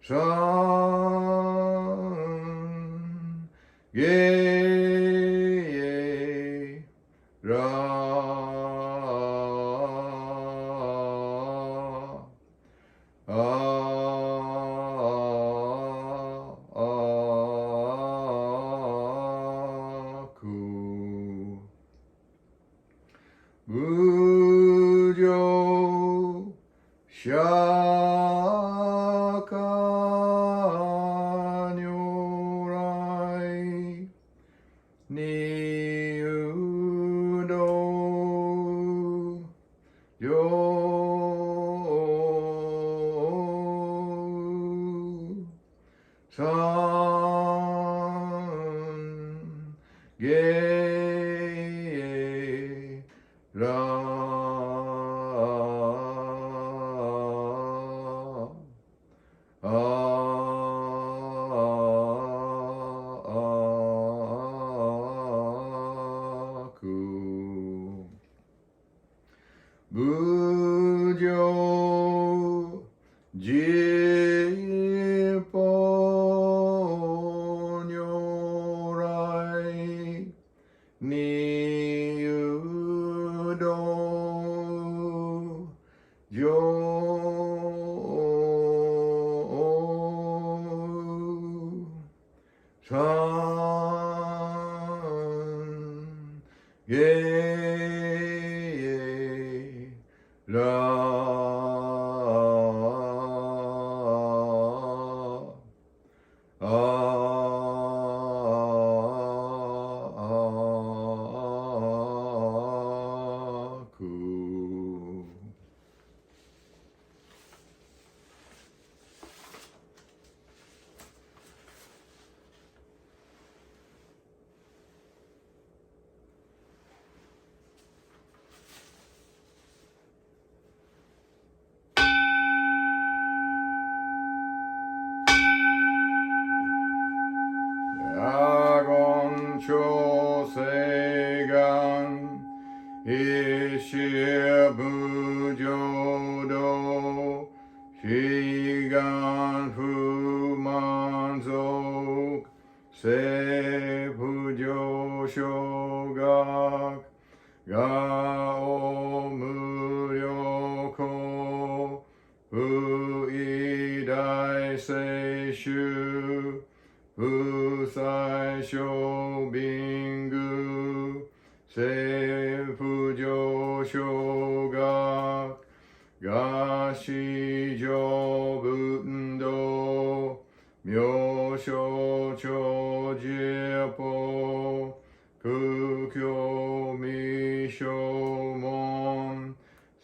san ge無常釈迦如来二有道上三芸無常十方如来二有道上三芸長世願一切無常道悲願不満足世不上昇学我を無量光不偉大聖衆不最小貧愚世不上昇学我史上分道妙正長十法空境未消門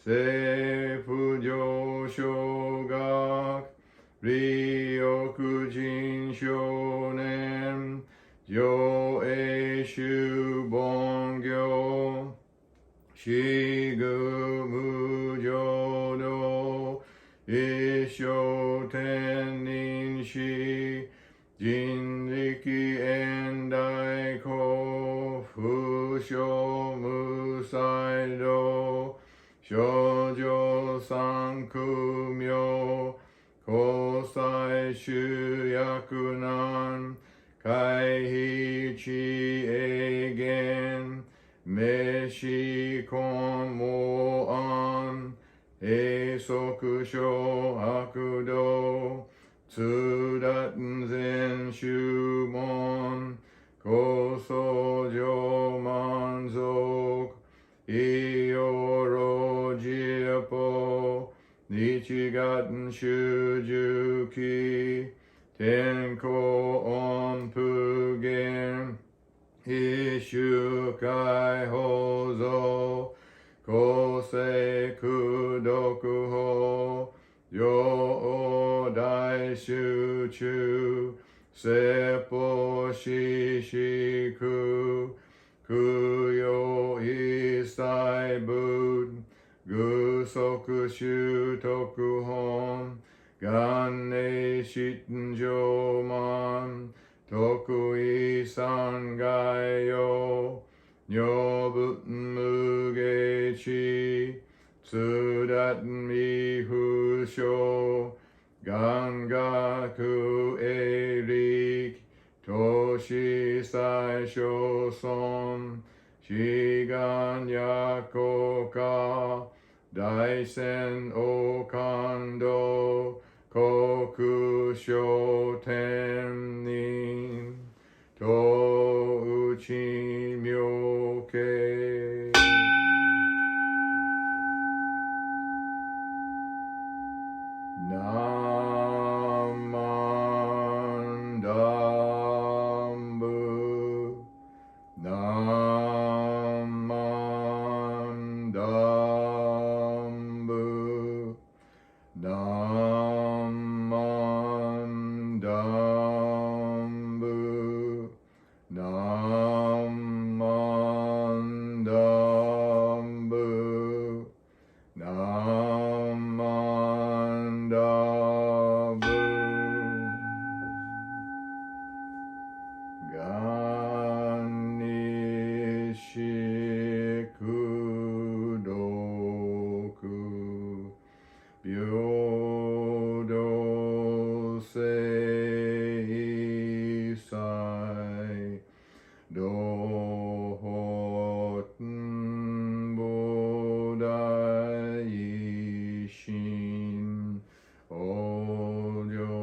世不上昇学利欲人少年上永修凡行四愚無常道一生天人師人力縁大公不生無才道少女三苦妙交際主役難回避地永遠名詞根無安永息小悪道通達全宗門高僧上満足異様老十法日月修十期天候音符言一周解放像公正功徳法上大集中説法四識供養一切仏具足修徳本願礼失上満徳意三概要女仏無下知通達未不詳 Gangaku erik toshi saisho son shigan yakoka daisen okando koku shoten nin to uchi myoke. Namandambu, Namandambu, Namandambu, Namandambu, Namandambu. Ganishikudoku Byodo Seisai Dohoten Bodai Shin Ojo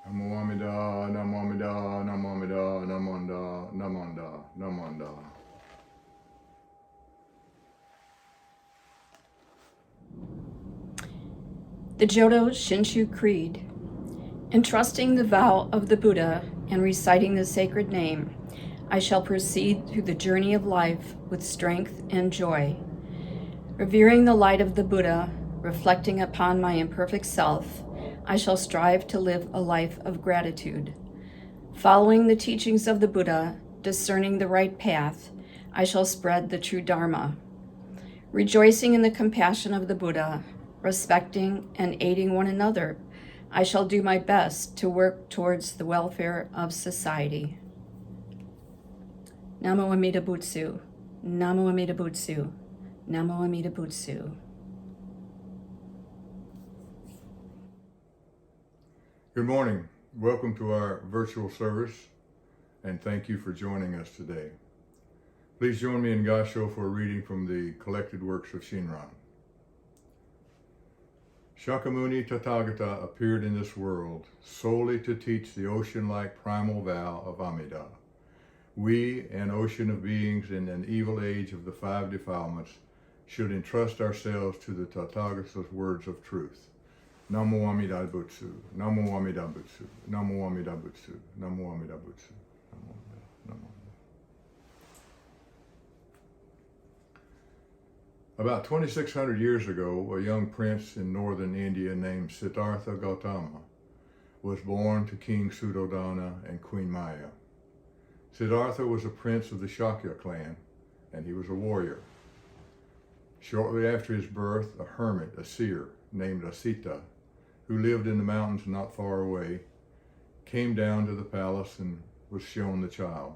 Namo Amida, Namo Amida, Namo Amida, Namanda, Namanda, Namanda. The Jodo Shinshu Creed. Entrusting the vow of the Buddha and reciting the sacred name, I shall proceed through the journey of life with strength and joy. Revering the light of the Buddha, reflecting upon my imperfect self, I shall strive to live a life of gratitude. Following the teachings of the Buddha, discerning the right path, I shall spread the true Dharma. Rejoicing in the compassion of the Buddha, respecting and aiding one another, I shall do my best to work towards the welfare of society. Namo Amida Butsu, Namo Amida Butsu, Namo Amida Butsu. Good morning. Welcome to our virtual service, and thank you for joining us today. Please join me in Gasho for a reading from the collected works of Shinran. Shakyamuni Tathagata appeared in this world solely to teach the ocean-like primal vow of Amida. We, an ocean of beings in an evil age of the five defilements, should entrust ourselves to the Tathagata's words of truth. Namo Amida Butsu, Namo Amida Butsu, Namo Amida Butsu, Namo Amida Butsu, Namo Amida, Namo Amida. About 2,600 years ago, a young prince in northern India named Siddhartha Gautama was born to King Suddhodana and Queen Maya. Siddhartha was a prince of the Shakya clan, and he was a warrior. Shortly after his birth, a hermit, a seer, named Asita, who lived in the mountains not far away, came down to the palace and was shown the child.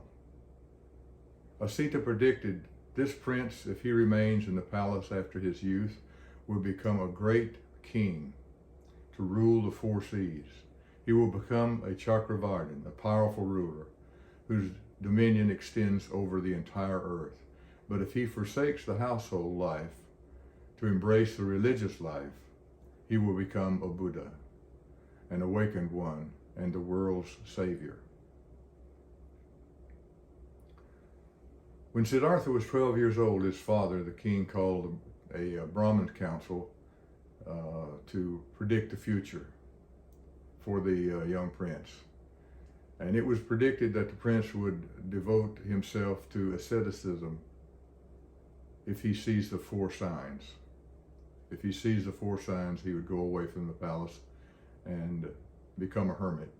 Asita predicted this prince, if he remains in the palace after his youth, will become a great king to rule the four seas. He will become a Chakravartin, a powerful ruler, whose dominion extends over the entire earth. But if he forsakes the household life to embrace the religious life, he will become a Buddha, an awakened one, and the world's savior. When Siddhartha was 12 years old, his father, the king, called a Brahmin council to predict the future for the young prince. And it was predicted that the prince would devote himself to asceticism if he sees the four signs. If he sees the four signs, he would go away from the palace and become a hermit.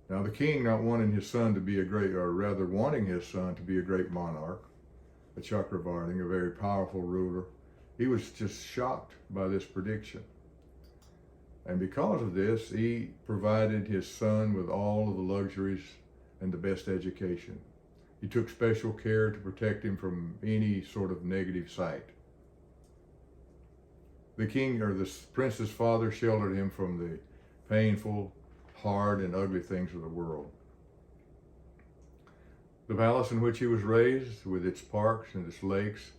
Now the king, not wanting his son to be a great, or rather wanting his son to be a great monarch, a Chakravartin, a very powerful ruler, he was just shocked by this prediction. And because of this, he provided his son with all of the luxuries and the best education. He took special care to protect him from any sort of negative sight. The king, or the prince's father, sheltered him from the painful, hard, and ugly things of the world. The palace in which he was raised, with its parks and its lakes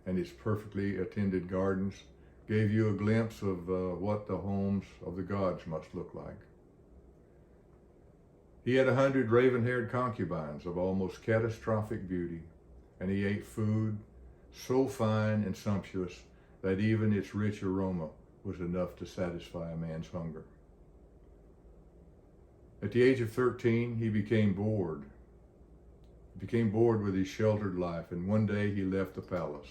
and its perfectly attended gardens, gave you a glimpse of what the homes of the gods must look like. He had 100 raven-haired concubines of almost catastrophic beauty, and he ate food so fine and sumptuous that even its rich aroma was enough to satisfy a man's hunger. At the age of 13, he became bored. He became bored with his sheltered life, and one day he left the palace.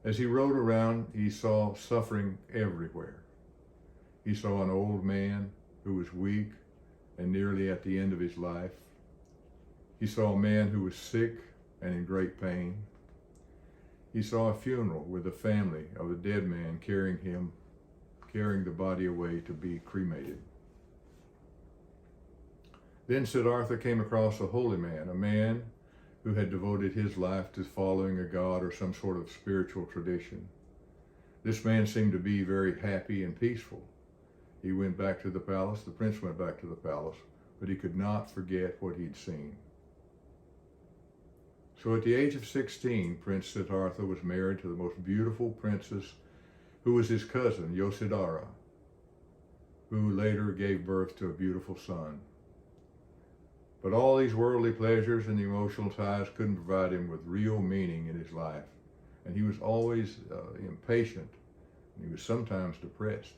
As he rode around, he saw suffering everywhere. He saw an old man who was weak and nearly at the end of his life. He saw a man who was sick and in great pain. He saw a funeral with the family of a dead man carrying the body away to be cremated. Then Siddhartha came across a holy man, a man who had devoted his life to following a god or some sort of spiritual tradition. This man seemed to be very happy and peaceful. He went back to the palace, the prince went back to the palace, but he could not forget what he'd seen. So at the age of 16, Prince Siddhartha was married to the most beautiful princess, who was his cousin, Yasodhara, who later gave birth to a beautiful son. But all these worldly pleasures and emotional ties couldn't provide him with real meaning in his life. And he was always impatient, and he was sometimes depressed.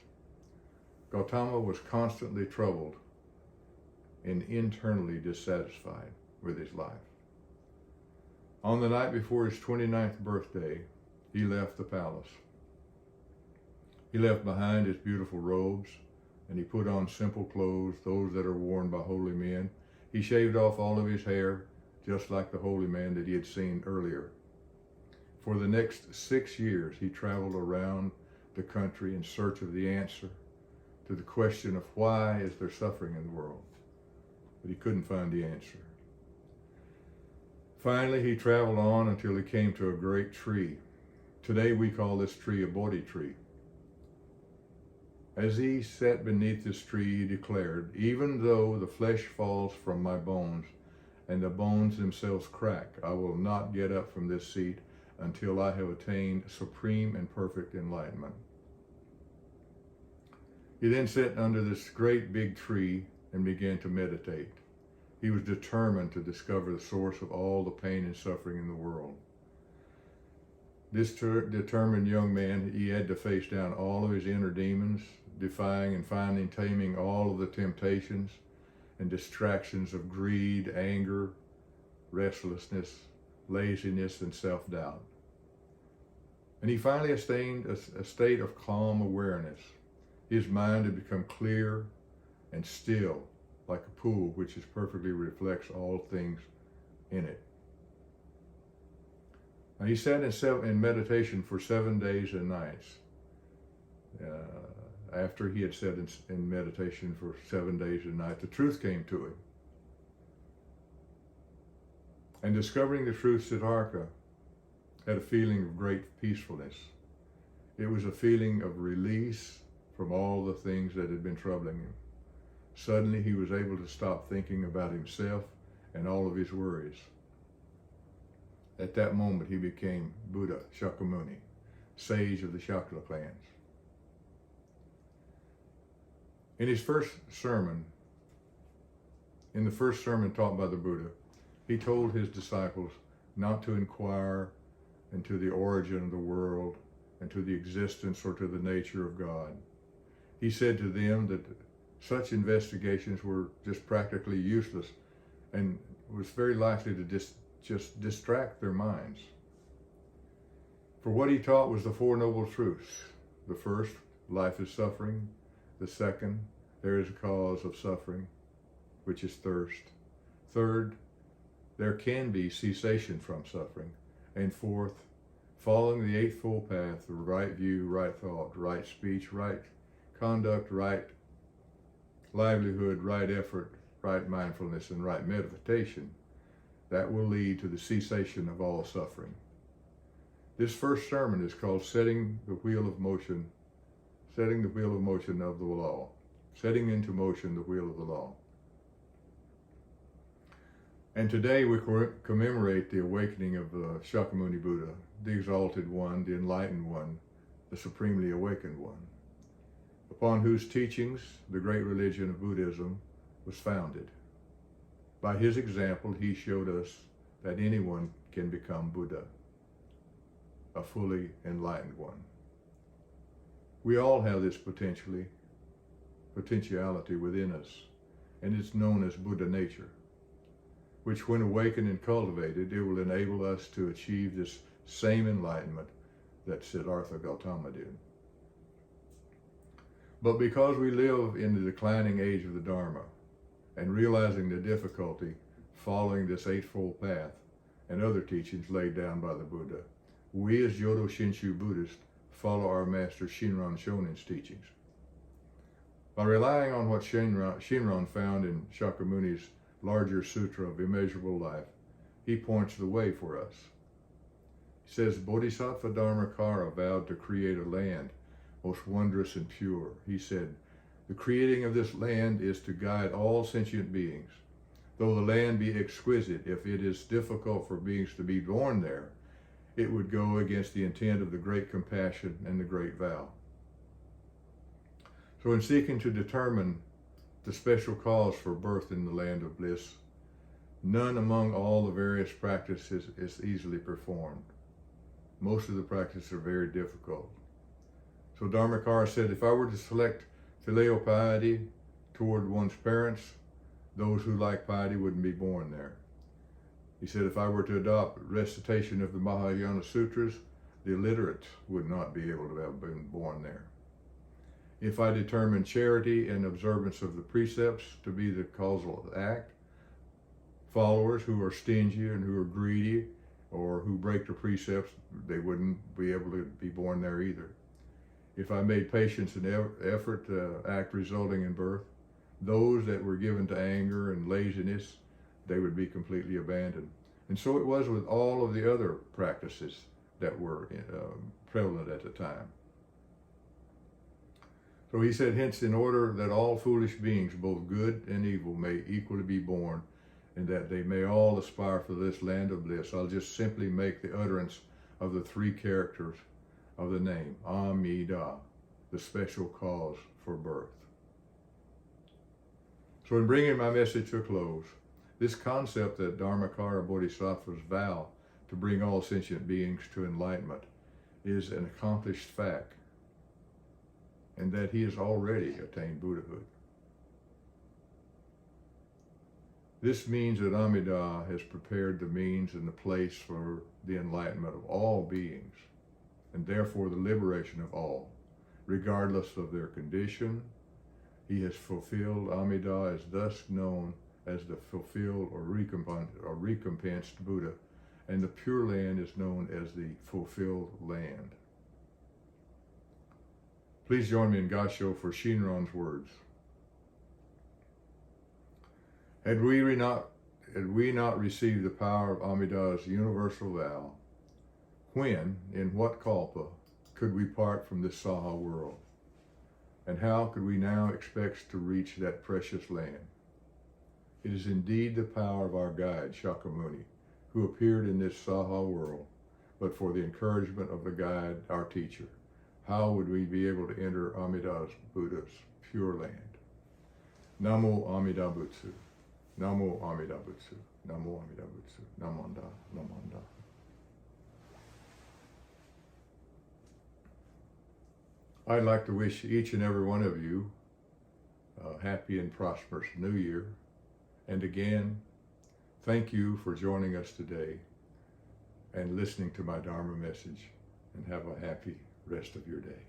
Gautama was constantly troubled and internally dissatisfied with his life. On the night before his 29th birthday, he left the palace. He left behind his beautiful robes, and he put on simple clothes, those that are worn by holy men. He shaved off all of his hair, just like the holy man that he had seen earlier. For the next 6 years, he traveled around the country in search of the answer to the question of why is there suffering in the world? But he couldn't find the answer. Finally, he traveled on until he came to a great tree. Today we call this tree a Bodhi tree. As he sat beneath this tree, he declared, "Even though the flesh falls from my bones and the bones themselves crack, I will not get up from this seat until I have attained supreme and perfect enlightenment." He then sat under this great big tree and began to meditate. He was determined to discover the source of all the pain and suffering in the world. This determined young man, he had to face down all of his inner demons, defying and finally taming all of the temptations and distractions of greed, anger, restlessness, laziness, and self-doubt. And he finally attained a state of calm awareness. His mind had become clear and still, like a pool which perfectly reflects all things in it. Now he sat in meditation for 7 days and nights. After he had sat in meditation for 7 days and nights, the truth came to him. And discovering the truth, Siddhartha had a feeling of great peacefulness. It was a feeling of release from all the things that had been troubling him. Suddenly he was able to stop thinking about himself and all of his worries. At that moment he became Buddha Shakyamuni, sage of the Shakya clans. In the first sermon taught by the Buddha, he told his disciples not to inquire into the origin of the world and to the existence or to the nature of God. He said to them that such investigations were just practically useless and was very likely to just distract their minds. For what he taught was the Four Noble Truths. The first, life is suffering. The second, there is a cause of suffering. which is thirst. Third, there can be cessation from suffering. And fourth, following the Eightfold Path, the right view, right thought, right speech, right conduct, right livelihood, right effort, right mindfulness, and right meditation, that will lead to the cessation of all suffering. This first sermon is called Setting the Wheel of Motion of the Law. Setting into motion the wheel of the law. And today we commemorate the awakening of the Shakyamuni Buddha, the Exalted One, the Enlightened One, the Supremely Awakened One, upon whose teachings the great religion of Buddhism was founded. By his example, he showed us that anyone can become Buddha, a fully enlightened one. We all have this potentiality within us, and it's known as Buddha nature, which when awakened and cultivated, it will enable us to achieve this same enlightenment that Siddhartha Gautama did. But because we live in the declining age of the Dharma, and realizing the difficulty following this Eightfold Path and other teachings laid down by the Buddha, we as Jodo Shinshu Buddhists follow our master Shinran Shonin's teachings. By relying on what Shinran found in Shakyamuni's larger sutra of immeasurable life, he points the way for us. He says, Bodhisattva Dharmakara vowed to create a land most wondrous and pure. He said, the creating of this land is to guide all sentient beings. Though the land be exquisite, if it is difficult for beings to be born there, it would go against the intent of the great compassion and the great vow. So in seeking to determine the special cause for birth in the land of bliss, none among all the various practices is easily performed. Most of the practices are very difficult. So Dharmakara said, if I were to select filial piety toward one's parents, those who lack piety wouldn't be born there. He said, if I were to adopt recitation of the Mahayana Sutras, the illiterate would not be able to have been born there. If I determine charity and observance of the precepts to be the causal act, followers who are stingy and who are greedy or who break the precepts, they wouldn't be able to be born there either. If I made patience and effort act resulting in birth, those that were given to anger and laziness, they would be completely abandoned. And so it was with all of the other practices that were prevalent at the time. So he said, hence, in order that all foolish beings, both good and evil, may equally be born, and that they may all aspire for this land of bliss, I'll just simply make the utterance of the three characters of the name, Amida, the special cause for birth. So in bringing my message to a close, this concept that Dharmakara Bodhisattva's vow to bring all sentient beings to enlightenment is an accomplished fact, and that he has already attained Buddhahood. This means that Amida has prepared the means and the place for the enlightenment of all beings, and therefore the liberation of all, regardless of their condition. He has fulfilled. Amida is thus known as the fulfilled or recompensed Buddha, and the Pure Land is known as the fulfilled land. Please join me in Gasho for Shinran's words. Had we not received the power of Amida's universal vow, when, in what kalpa, could we part from this Saha world? And how could we now expect to reach that precious land? It is indeed the power of our guide, Shakyamuni, who appeared in this Saha world, but for the encouragement of the guide, our teacher, how would we be able to enter Amida's Buddha's pure land? Namo Amida Butsu. Namo Amida Butsu. Namo Amida Butsu. Namanda. Namanda. I'd like to wish each and every one of you a happy and prosperous New Year. And again, thank you for joining us today and listening to my Dharma message, and have a happy rest of your day.